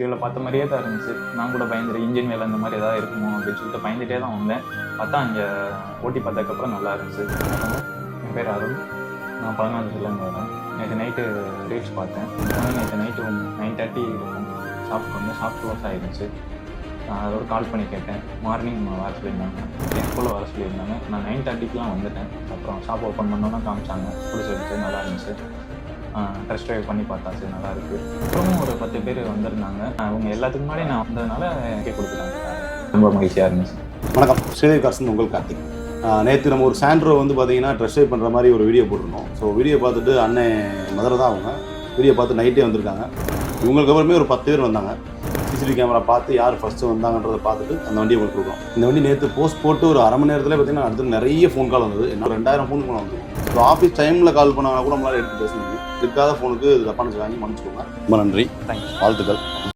இதில் பார்த்த மாதிரியே தான் இருந்துச்சு. நான் கூட பயந்துட்டு இன்ஜின் வேலை இந்த மாதிரி ஏதாவது இருக்குமோ அப்படின்னு சொல்லிட்டு பயந்துட்டே தான் வந்தேன். பார்த்தா இங்கே ஓட்டி பார்த்ததுக்கப்புறம் நல்லா இருந்துச்சு. என் பேர் அருண். நான் பழங்காலத்துலேருந்து வரேன். நேற்று நைட்டு ரீல்ஸ் பார்த்தேன். நேற்று நைட்டு 9:30 இருக்கும். ஷாப் க்ளோஸ் ஆகிருந்துச்சு. அதோட கால் பண்ணி கேட்டேன். மார்னிங் வர சொல்லியிருந்தாங்க, 10 வர சொல்லியிருந்தாங்க. நான் 9:30க்குலாம் வந்துட்டேன். அப்புறம் ஷாப் ஓப்பன் பண்ணோன்னா காமிச்சாங்க, பிடிச்சிருந்துச்சு, நல்லா இருந்துச்சு. டெஸ்ட் ட்ரைவ் பண்ணி பார்த்தாச்சு, நல்லா இருக்குது. அப்புறமும் ஒரு 10 பேர் வந்திருந்தாங்க. அவங்க எல்லாத்துக்கு முன்னாடி நான் வந்ததுனால எனக்கே கொடுத்துட்டாங்க. ரொம்ப மகிழ்ச்சியாக இருந்துச்சு. வணக்கம், ஸ்ரீதேவி கார்ஸ் உங்கள் கார்த்திக். நேற்று நம்ம ஒரு சாண்ட்ரோ வந்து பார்த்தீங்கன்னா ட்ரெஸ் ட்ரைவ் பண்ணுற மாதிரி ஒரு வீடியோ போட்டிருந்தோம். ஸோ வீடியோ பார்த்துட்டு அண்ணன் மதுரை தான் அவங்க வீடியோ பார்த்து நைட்டே வந்திருக்காங்க. இவங்களுக்கு அப்புறமே ஒரு 10 பேர் வந்தாங்க. சிசிடிவி கேமரா பார்த்து யார் ஃபஸ்ட்டு வந்தாங்கன்றதை பார்த்துட்டு அந்த வண்டியை உங்களுக்கு கொடுக்குறோம். இந்த வண்டி நேற்று போஸ்ட் போட்டு ஒரு அரை மணி நேரத்தில் பார்த்தீங்கன்னா அடுத்து நிறைய ஃபோன் கால் வந்தது. என்ன 2000 ஃபோன் கால் வந்தது. ஸோ ஆஃபீஸ் டைமில் கால் பண்ணாங்கன்னா கூட நம்மளால் எடுத்து பேச முடியும். இருக்காத ஃபோனுக்கு தப்பான வாங்கி மன்னிச்சுக்கோங்க. ரொம்ப நன்றி, தேங்க்யூ, வாழ்த்துக்கள்.